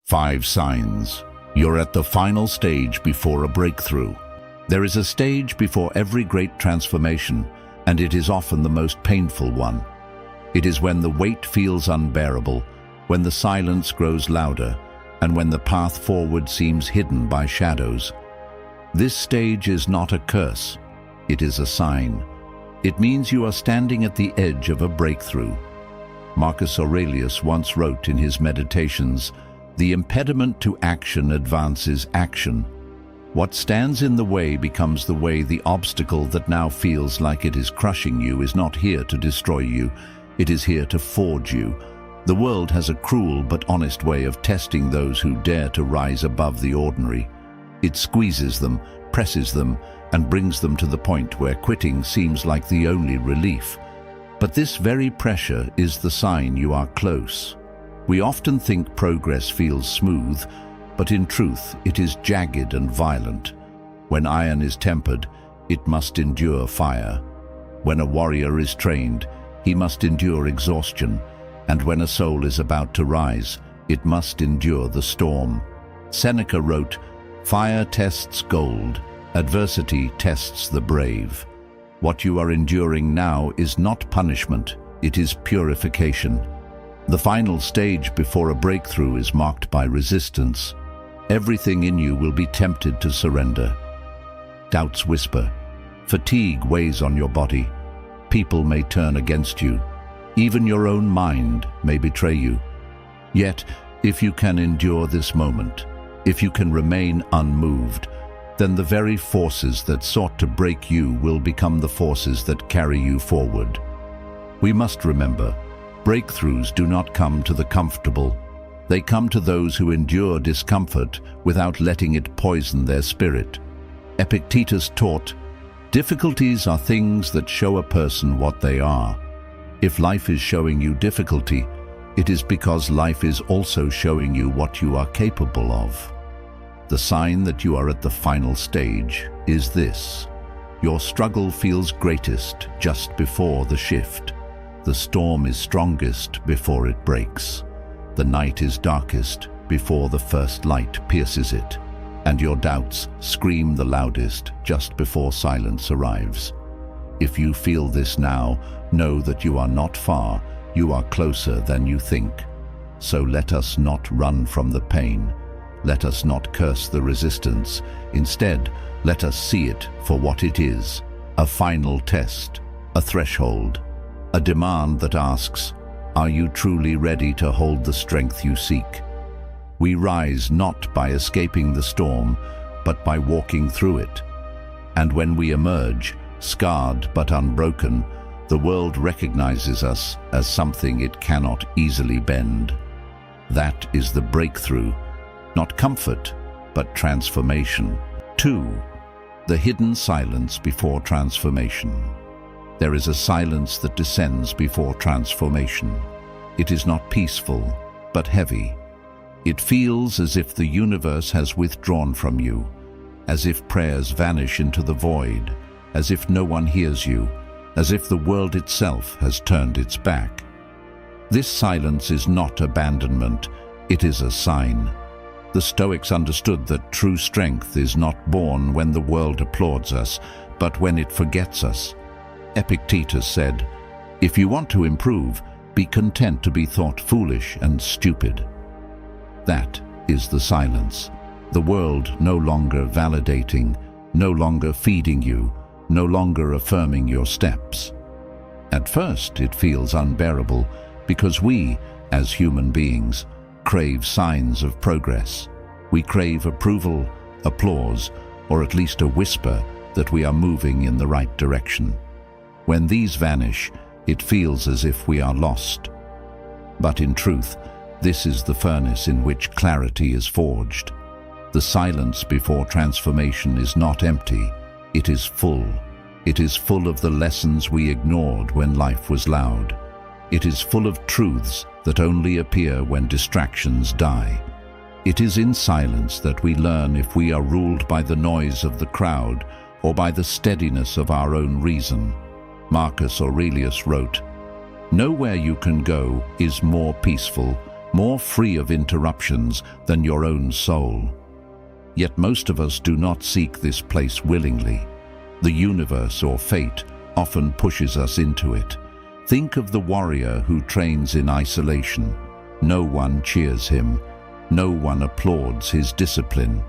5 signs. You're at the final stage before a breakthrough. There is a stage before every great transformation, and it is often the most painful one. It is when the weight feels unbearable, when the silence grows louder, and when the path forward seems hidden by shadows. This stage is not a curse. It is a sign. It means you are standing at the edge of a breakthrough. Marcus Aurelius once wrote in his Meditations, "The impediment to action advances action. What stands in the way becomes the way. The obstacle that now feels like it is crushing you is not here to destroy you. It is here to forge you." The world has a cruel but honest way of testing those who dare to rise above the ordinary. It squeezes them, presses them, and brings them to the point where quitting seems like the only relief. But this very pressure is the sign you are close. We often think progress feels smooth, but in truth it is jagged and violent. When iron is tempered, it must endure fire. When a warrior is trained, he must endure exhaustion, and when a soul is about to rise, it must endure the storm. Seneca wrote, "Fire tests gold, adversity tests the brave." What you are enduring now is not punishment, it is purification. The final stage before a breakthrough is marked by resistance. Everything in you will be tempted to surrender. Doubts whisper. Fatigue weighs on your body. People may turn against you. Even your own mind may betray you. Yet, if you can endure this moment, if you can remain unmoved, then the very forces that sought to break you will become the forces that carry you forward. We must remember, breakthroughs do not come to the comfortable. They come to those who endure discomfort without letting it poison their spirit. Epictetus taught, "Difficulties are things that show a person what they are." If life is showing you difficulty, it is because life is also showing you what you are capable of. The sign that you are at the final stage is this. Your struggle feels greatest just before the shift. The storm is strongest before it breaks. The night is darkest before the first light pierces it. And your doubts scream the loudest just before silence arrives. If you feel this now, know that you are not far, you are closer than you think. So let us not run from the pain. Let us not curse the resistance. Instead, let us see it for what it is, a final test, a threshold, a demand that asks, are you truly ready to hold the strength you seek? We rise not by escaping the storm, but by walking through it. And when we emerge, scarred but unbroken, the world recognizes us as something it cannot easily bend. That is the breakthrough, not comfort, but transformation. 2. The hidden silence before transformation. There is a silence that descends before transformation. It is not peaceful, but heavy. It feels as if the universe has withdrawn from you, as if prayers vanish into the void, as if no one hears you, as if the world itself has turned its back. This silence is not abandonment, it is a sign. The Stoics understood that true strength is not born when the world applauds us, but when it forgets us. Epictetus said, "If you want to improve, be content to be thought foolish and stupid." That is the silence. The world no longer validating, no longer feeding you, no longer affirming your steps. At first, it feels unbearable because we, as human beings, crave signs of progress. We crave approval, applause, or at least a whisper that we are moving in the right direction. When these vanish, it feels as if we are lost. But in truth, this is the furnace in which clarity is forged. The silence before transformation is not empty, it is full. It is full of the lessons we ignored when life was loud. It is full of truths that only appear when distractions die. It is in silence that we learn if we are ruled by the noise of the crowd or by the steadiness of our own reason. Marcus Aurelius wrote, "Nowhere you can go is more peaceful, more free of interruptions than your own soul. Yet most of us do not seek this place willingly. The universe or fate often pushes us into it. Think of the warrior who trains in isolation. No one cheers him. No one applauds his discipline.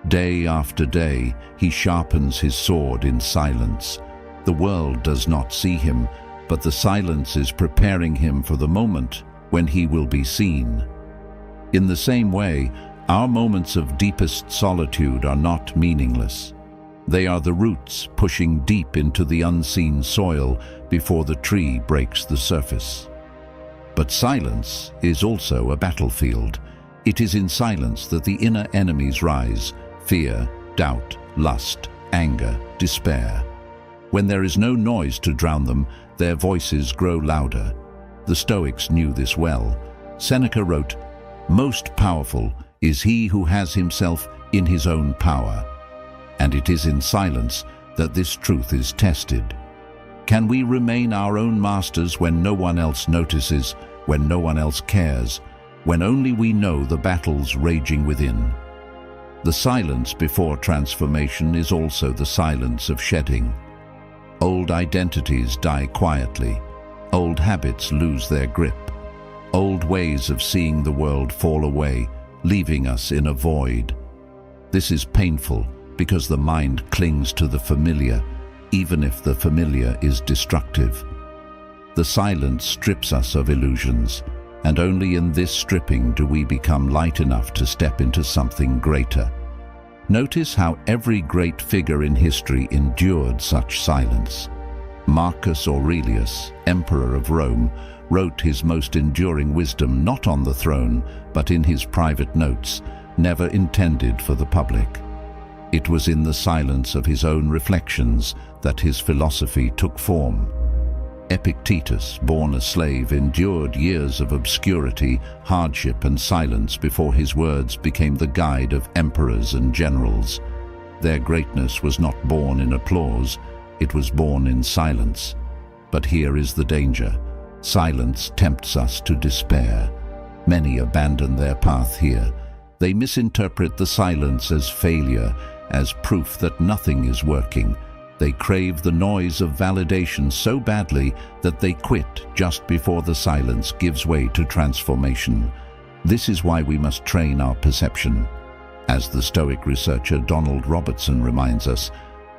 Day after day, he sharpens his sword in silence. The world does not see him, but the silence is preparing him for the moment when he will be seen. In the same way, our moments of deepest solitude are not meaningless. They are the roots pushing deep into the unseen soil before the tree breaks the surface. But silence is also a battlefield. It is in silence that the inner enemies rise: fear, doubt, lust, anger, despair. When there is no noise to drown them, their voices grow louder. The Stoics knew this well. Seneca wrote, "Most powerful is he who has himself in his own power." And it is in silence that this truth is tested. Can we remain our own masters when no one else notices, when no one else cares, when only we know the battles raging within? The silence before transformation is also the silence of shedding. Old identities die quietly. Old habits lose their grip. Old ways of seeing the world fall away, leaving us in a void. This is painful because the mind clings to the familiar, even if the familiar is destructive. The silence strips us of illusions, and only in this stripping do we become light enough to step into something greater. Notice how every great figure in history endured such silence. Marcus Aurelius, Emperor of Rome, wrote his most enduring wisdom not on the throne, but in his private notes, never intended for the public. It was in the silence of his own reflections that his philosophy took form. Epictetus, born a slave, endured years of obscurity, hardship, and silence before his words became the guide of emperors and generals. Their greatness was not born in applause, it was born in silence. But here is the danger. Silence tempts us to despair. Many abandon their path here. They misinterpret the silence as failure, as proof that nothing is working. They crave the noise of validation so badly that they quit just before the silence gives way to transformation. This is why we must train our perception. As the Stoic researcher Donald Robertson reminds us,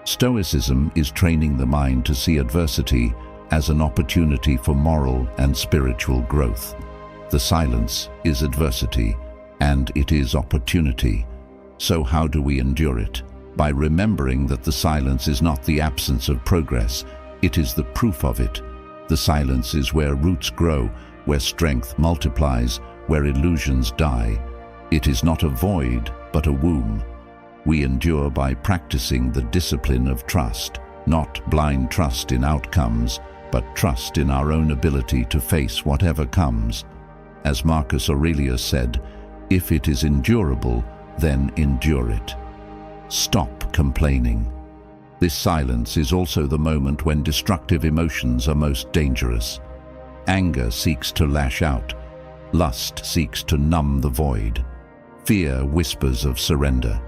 Stoicism is training the mind to see adversity as an opportunity for moral and spiritual growth. The silence is adversity, and it is opportunity. So how do we endure it? By remembering that the silence is not the absence of progress, it is the proof of it. The silence is where roots grow, where strength multiplies, where illusions die. It is not a void, but a womb. We endure by practicing the discipline of trust, not blind trust in outcomes, but trust in our own ability to face whatever comes. As Marcus Aurelius said, "If it is endurable, then endure it." Stop complaining. This silence is also the moment when destructive emotions are most dangerous. Anger seeks to lash out. Lust seeks to numb the void. Fear whispers of surrender.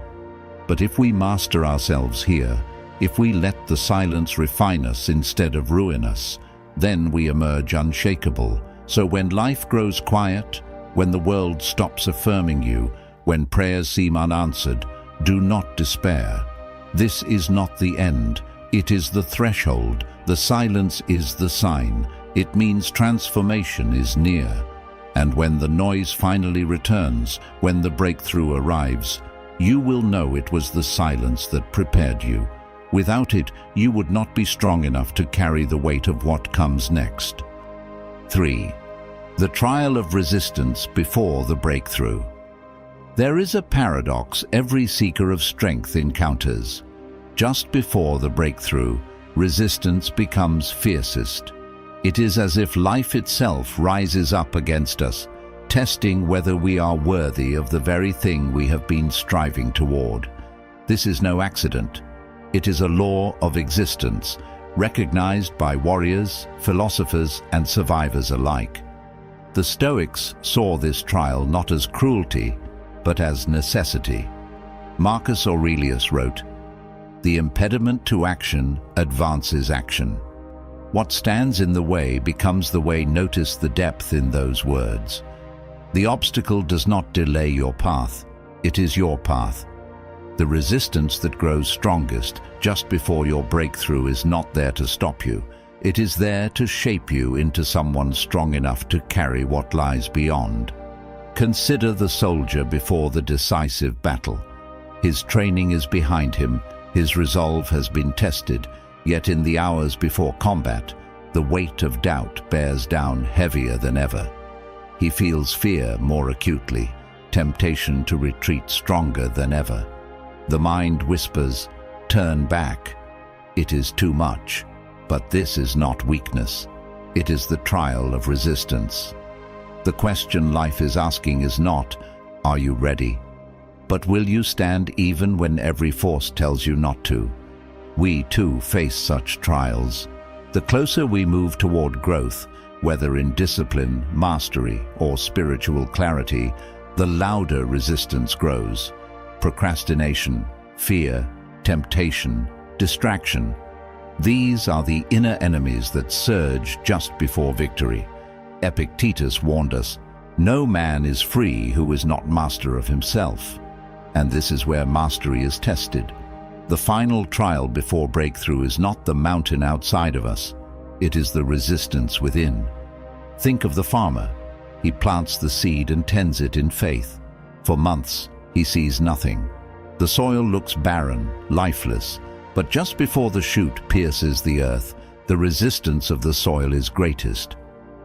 But if we master ourselves here, if we let the silence refine us instead of ruin us, then we emerge unshakable. So when life grows quiet, when the world stops affirming you, when prayers seem unanswered, do not despair. This is not the end. It is the threshold. The silence is the sign. It means transformation is near. And when the noise finally returns, when the breakthrough arrives, you will know it was the silence that prepared you. Without it, you would not be strong enough to carry the weight of what comes next. 3. The trial of resistance before the breakthrough. There is a paradox every seeker of strength encounters. Just before the breakthrough, resistance becomes fiercest. It is as if life itself rises up against us, testing whether we are worthy of the very thing we have been striving toward. This is no accident. It is a law of existence, recognized by warriors, philosophers, and survivors alike. The Stoics saw this trial not as cruelty, but as necessity. Marcus Aurelius wrote, "The impediment to action advances action. What stands in the way becomes the way." Notice the depth in those words. The obstacle does not delay your path, it is your path. The resistance that grows strongest just before your breakthrough is not there to stop you. It is there to shape you into someone strong enough to carry what lies beyond. Consider the soldier before the decisive battle. His training is behind him, his resolve has been tested, yet in the hours before combat, the weight of doubt bears down heavier than ever. He feels fear more acutely, temptation to retreat stronger than ever. The mind whispers, "Turn back. It is too much." But this is not weakness. It is the trial of resistance. The question life is asking is not, "Are you ready?" but "Will you stand even when every force tells you not to?" We too face such trials. The closer we move toward growth, whether in discipline, mastery, or spiritual clarity, the louder resistance grows. Procrastination, fear, temptation, distraction. These are the inner enemies that surge just before victory. Epictetus warned us, "No man is free who is not master of himself." And this is where mastery is tested. The final trial before breakthrough is not the mountain outside of us. It is the resistance within. Think of the farmer. He plants the seed and tends it in faith. For months, he sees nothing. The soil looks barren, lifeless, but just before the shoot pierces the earth, the resistance of the soil is greatest.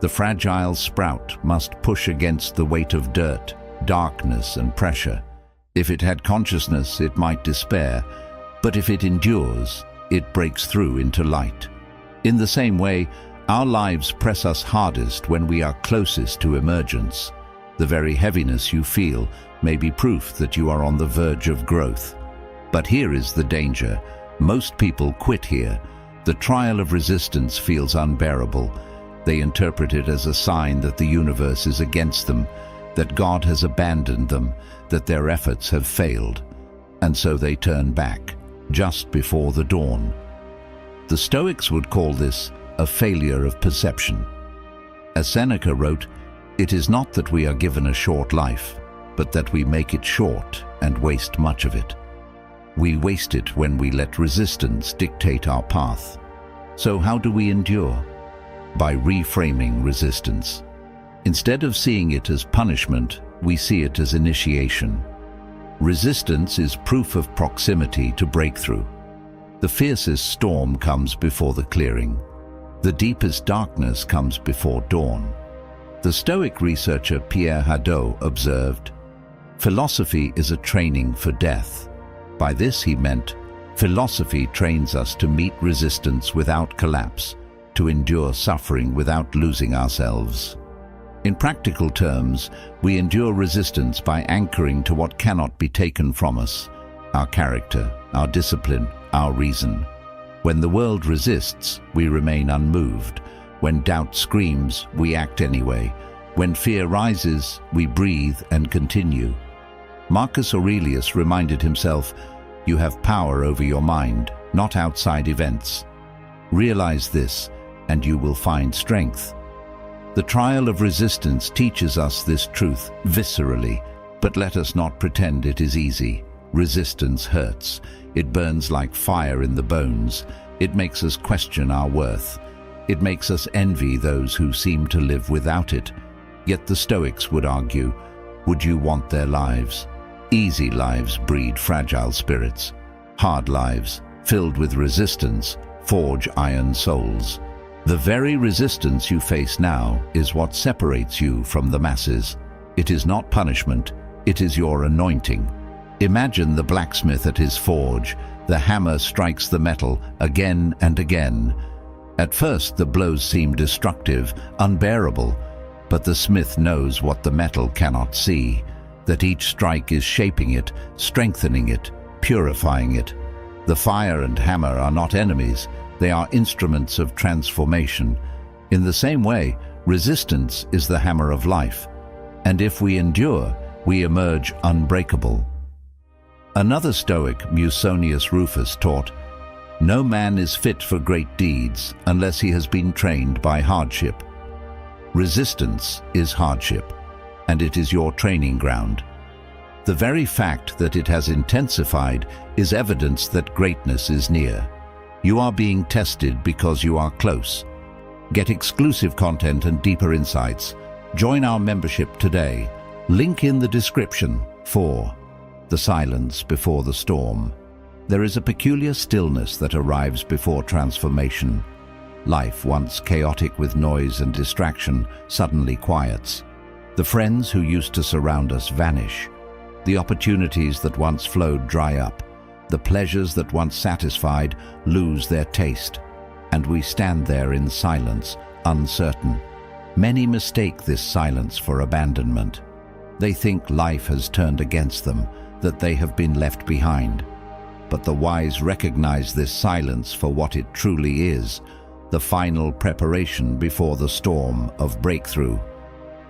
The fragile sprout must push against the weight of dirt, darkness, and pressure. If it had consciousness, it might despair, but if it endures, it breaks through into light. In the same way, our lives press us hardest when we are closest to emergence. The very heaviness you feel may be proof that you are on the verge of growth. But here is the danger. Most people quit here. The trial of resistance feels unbearable. They interpret it as a sign that the universe is against them, that God has abandoned them, that their efforts have failed. And so they turn back, just before the dawn. The Stoics would call this a failure of perception. As Seneca wrote, "It is not that we are given a short life, but that we make it short and waste much of it." We waste it when we let resistance dictate our path. So how do we endure? By reframing resistance. Instead of seeing it as punishment, we see it as initiation. Resistance is proof of proximity to breakthrough. The fiercest storm comes before the clearing. The deepest darkness comes before dawn. The Stoic researcher Pierre Hadot observed, "Philosophy is a training for death." By this he meant, philosophy trains us to meet resistance without collapse, to endure suffering without losing ourselves. In practical terms, we endure resistance by anchoring to what cannot be taken from us: our character, our discipline, our reason. When the world resists, we remain unmoved. When doubt screams, we act anyway. When fear rises, we breathe and continue. Marcus Aurelius reminded himself, "You have power over your mind, not outside events. Realize this, and you will find strength." The trial of resistance teaches us this truth viscerally, but let us not pretend it is easy. Resistance hurts. It burns like fire in the bones. It makes us question our worth. It makes us envy those who seem to live without it. Yet the Stoics would argue, would you want their lives? Easy lives breed fragile spirits. Hard lives, filled with resistance, forge iron souls. The very resistance you face now is what separates you from the masses. It is not punishment, it is your anointing. Imagine the blacksmith at his forge. The hammer strikes the metal again and again. At first the blows seem destructive, unbearable, but the smith knows what the metal cannot see, that each strike is shaping it, strengthening it, purifying it. The fire and hammer are not enemies, they are instruments of transformation. In the same way, Resistance is the hammer of life, and if we endure, we emerge unbreakable. Another Stoic, Musonius Rufus, taught, "No man is fit for great deeds unless he has been trained by hardship." Resistance is hardship, and it is your training ground. The very fact that it has intensified is evidence that greatness is near. You are being tested because you are close. Get exclusive content and deeper insights. Join our membership today. Link in the description. 4. The silence before the storm. There is a peculiar stillness that arrives before transformation. Life, once chaotic with noise and distraction, suddenly quiets. The friends who used to surround us vanish. The opportunities that once flowed dry up. The pleasures that once satisfied lose their taste. And we stand there in silence, uncertain. Many mistake this silence for abandonment. They think life has turned against them, that they have been left behind. But the wise recognize this silence for what it truly is, the final preparation before the storm of breakthrough.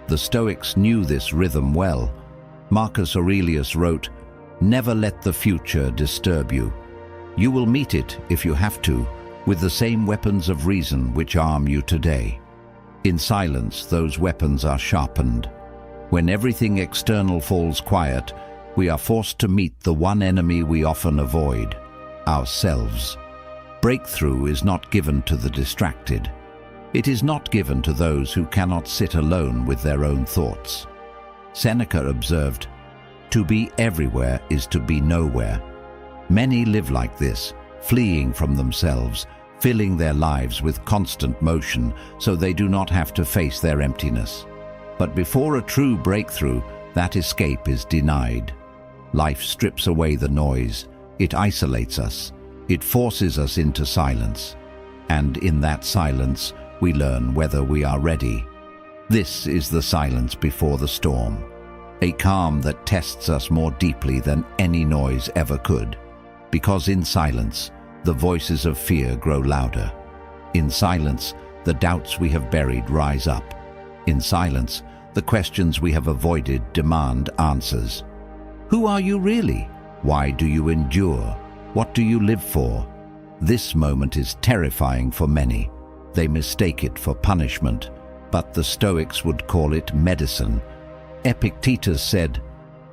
The Stoics knew this rhythm well. Marcus Aurelius wrote, "Never let the future disturb you. You will meet it, if you have to, with the same weapons of reason which arm you today." In silence, those weapons are sharpened. When everything external falls quiet, we are forced to meet the one enemy we often avoid, ourselves. Breakthrough is not given to the distracted. It is not given to those who cannot sit alone with their own thoughts. Seneca observed, "To be everywhere is to be nowhere." Many live like this, fleeing from themselves, filling their lives with constant motion so they do not have to face their emptiness. But before a true breakthrough, that escape is denied. Life strips away the noise. It isolates us. It forces us into silence. And in that silence, we learn whether we are ready. This is the silence before the storm, a calm that tests us more deeply than any noise ever could. Because in silence, the voices of fear grow louder. In silence, the doubts we have buried rise up. In silence, the questions we have avoided demand answers. Who are you really? Why do you endure? What do you live for? This moment is terrifying for many. They mistake it for punishment, but the Stoics would call it medicine. Epictetus said,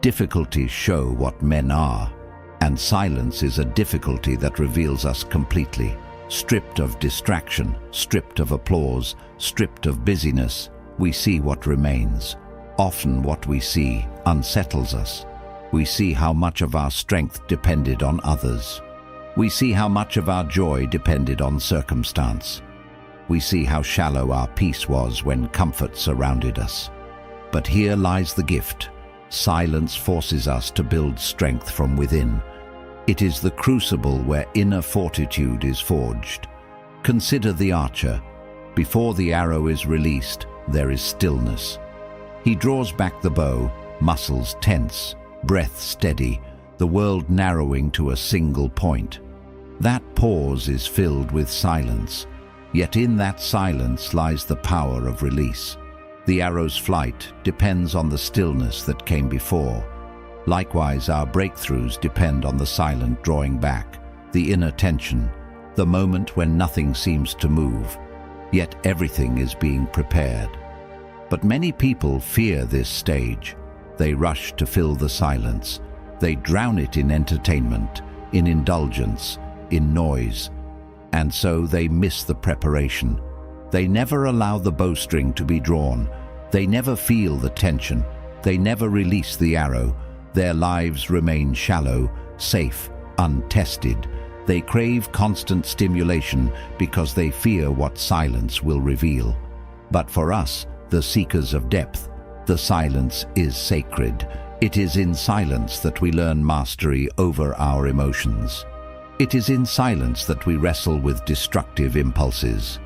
"Difficulties show what men are." And silence is a difficulty that reveals us completely. Stripped of distraction, stripped of applause, stripped of busyness, we see what remains. Often what we see unsettles us. We see how much of our strength depended on others. We see how much of our joy depended on circumstance. We see how shallow our peace was when comfort surrounded us. But here lies the gift. Silence forces us to build strength from within. It is the crucible where inner fortitude is forged. Consider the archer. Before the arrow is released, there is stillness. He draws back the bow, muscles tense, breath steady, the world narrowing to a single point. That pause is filled with silence, yet in that silence lies the power of release. The arrow's flight depends on the stillness that came before. Likewise, our breakthroughs depend on the silent drawing back, the inner tension, the moment when nothing seems to move, yet everything is being prepared. But many people fear this stage. They rush to fill the silence. They drown it in entertainment, in indulgence, in noise. And so they miss the preparation. They never allow the bowstring to be drawn. They never feel the tension. They never release the arrow. Their lives remain shallow, safe, untested. They crave constant stimulation because they fear what silence will reveal. But for us, the seekers of depth, the silence is sacred. It is in silence that we learn mastery over our emotions. It is in silence that we wrestle with destructive impulses.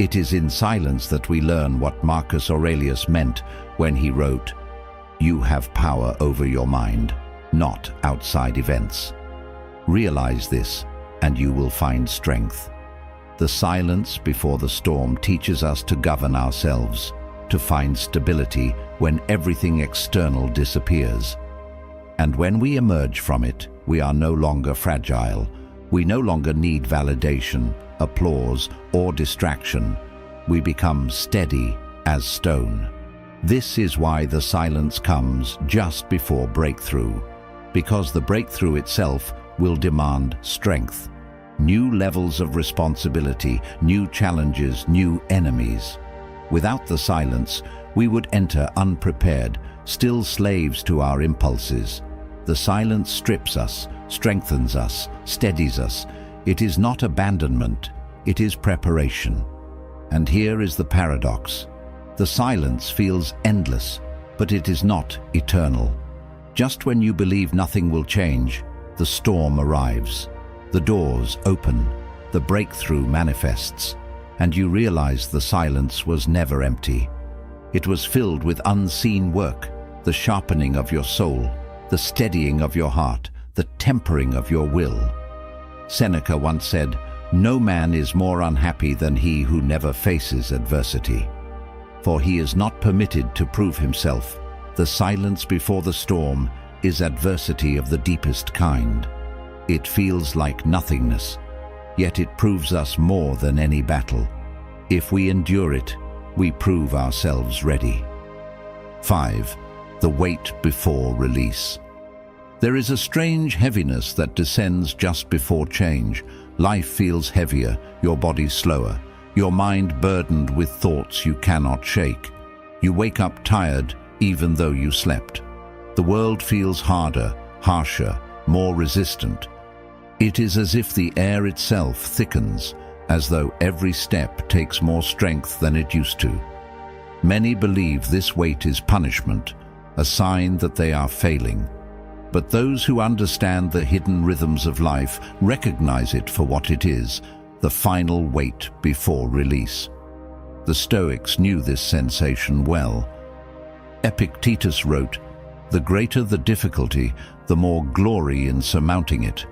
It is in silence that we learn what Marcus Aurelius meant when he wrote, "You have power over your mind, not outside events." Realize this, and you will find strength. The silence before the storm teaches us to govern ourselves, to find stability when everything external disappears. And when we emerge from it, we are no longer fragile. We no longer need validation, applause, or distraction. We become steady as stone. This is why the silence comes just before breakthrough, because the breakthrough itself will demand strength. New levels of responsibility, new challenges, new enemies. Without the silence, we would enter unprepared, still slaves to our impulses. The silence strips us, strengthens us, steadies us. It is not abandonment, it is preparation. And here is the paradox. The silence feels endless, but it is not eternal. Just when you believe nothing will change, the storm arrives. The doors open, the breakthrough manifests, and you realize the silence was never empty. It was filled with unseen work, the sharpening of your soul, the steadying of your heart, the tempering of your will. Seneca once said, "No man is more unhappy than he who never faces adversity." For he is not permitted to prove himself. The silence before the storm is adversity of the deepest kind. It feels like nothingness, yet it proves us more than any battle. If we endure it, we prove ourselves ready. 5. The wait before release. There is a strange heaviness that descends just before change. Life feels heavier, your body slower, your mind burdened with thoughts you cannot shake. You wake up tired even though you slept. The world feels harder, harsher, more resistant. It is as if the air itself thickens, as though every step takes more strength than it used to. Many believe this weight is punishment, a sign that they are failing. But those who understand the hidden rhythms of life recognize it for what it is, the final wait before release. The Stoics knew this sensation well. Epictetus wrote, "The greater the difficulty, the more glory in surmounting it."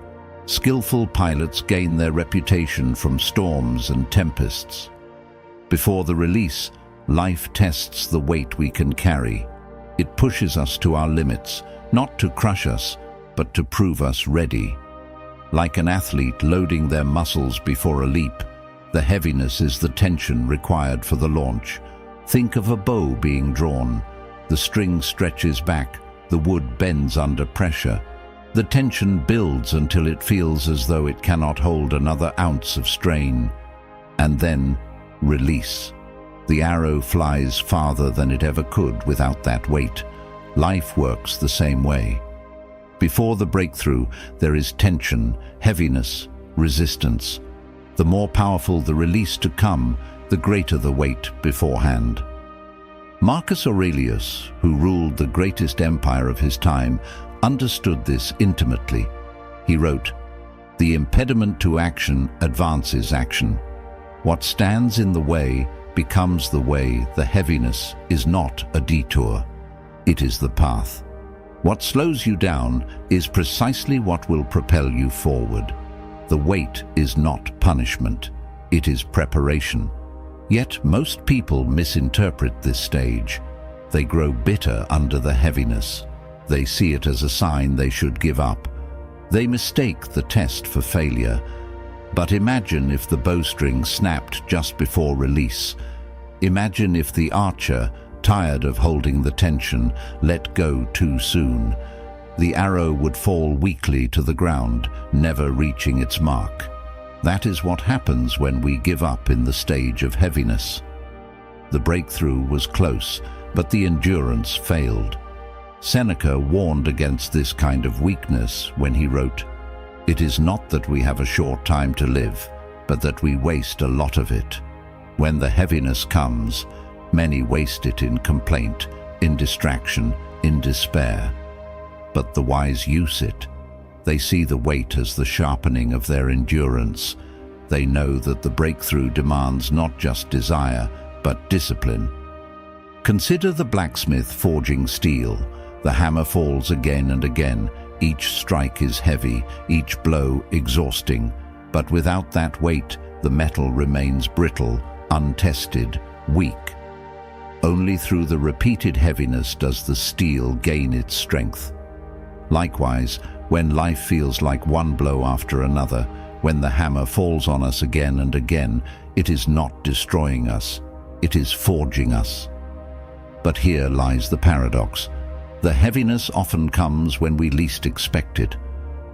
Skillful pilots gain their reputation from storms and tempests. Before the release, life tests the weight we can carry. It pushes us to our limits, not to crush us, but to prove us ready. Like an athlete loading their muscles before a leap, the heaviness is the tension required for the launch. Think of a bow being drawn. The string stretches back, the wood bends under pressure. The tension builds until it feels as though it cannot hold another ounce of strain. And then, release. The arrow flies farther than it ever could without that weight. Life works the same way. Before the breakthrough, there is tension, heaviness, resistance. The more powerful the release to come, the greater the weight beforehand. Marcus Aurelius, who ruled the greatest empire of his time, understood this intimately. He wrote, "The impediment to action advances action. What stands in the way becomes the way. The heaviness is not a detour. It is the path. What slows you down is precisely what will propel you forward. The weight is not punishment. It is preparation." Yet most people misinterpret this stage. They grow bitter under the heaviness. They see it as a sign they should give up. They mistake the test for failure. But imagine if the bowstring snapped just before release. Imagine if the archer, tired of holding the tension, let go too soon. The arrow would fall weakly to the ground, never reaching its mark. That is what happens when we give up in the stage of heaviness. The breakthrough was close, but the endurance failed. Seneca warned against this kind of weakness when he wrote, "It is not that we have a short time to live, but that we waste a lot of it. When the heaviness comes, many waste it in complaint, in distraction, in despair. But the wise use it. They see the weight as the sharpening of their endurance. They know that the breakthrough demands not just desire, but discipline. Consider the blacksmith forging steel. The hammer falls again and again. Each strike is heavy, each blow exhausting. But without that weight, the metal remains brittle, untested, weak. Only through the repeated heaviness does the steel gain its strength. Likewise, when life feels like one blow after another, when the hammer falls on us again and again, it is not destroying us, it is forging us. But here lies the paradox. The heaviness often comes when we least expect it.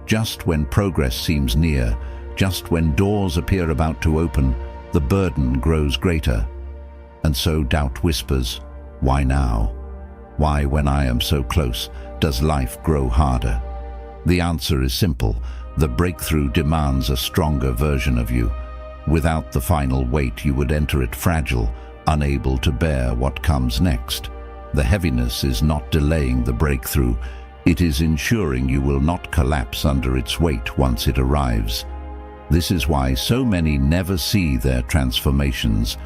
Just when progress seems near, just when doors appear about to open, the burden grows greater. And so doubt whispers, why now? Why, when I am so close, does life grow harder? The answer is simple. The breakthrough demands a stronger version of you. Without the final weight, you would enter it fragile, unable to bear what comes next. The heaviness is not delaying the breakthrough. It is ensuring you will not collapse under its weight once it arrives. This is why so many never see their transformations.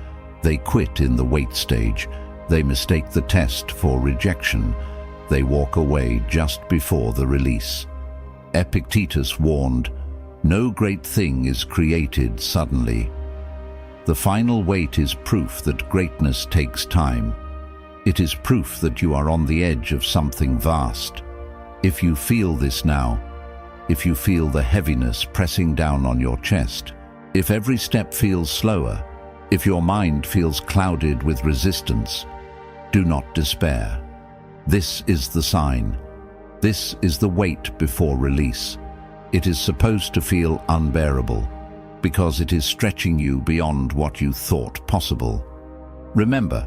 They quit in the wait stage. They mistake the test for rejection. They walk away just before the release. Epictetus warned, "No great thing is created suddenly." The final wait is proof that greatness takes time. It is proof that you are on the edge of something vast. If you feel this now, if you feel the heaviness pressing down on your chest, if every step feels slower, if your mind feels clouded with resistance, do not despair. This is the sign. This is the wait before release. It is supposed to feel unbearable because it is stretching you beyond what you thought possible. Remember,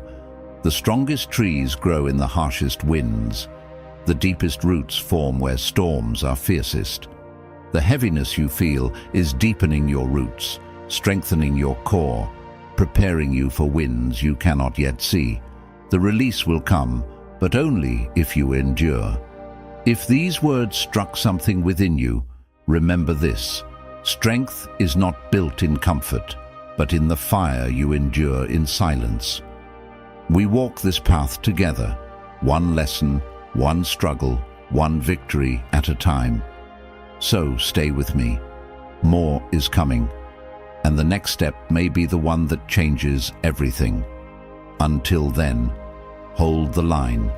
the strongest trees grow in the harshest winds. The deepest roots form where storms are fiercest. The heaviness you feel is deepening your roots, strengthening your core, preparing you for winds you cannot yet see. The release will come, but only if you endure. If these words struck something within you, remember this: strength is not built in comfort, but in the fire you endure in silence. We walk this path together, one lesson, one struggle, one victory at a time. So stay with me. More is coming, and the next step may be the one that changes everything. Until then, hold the line.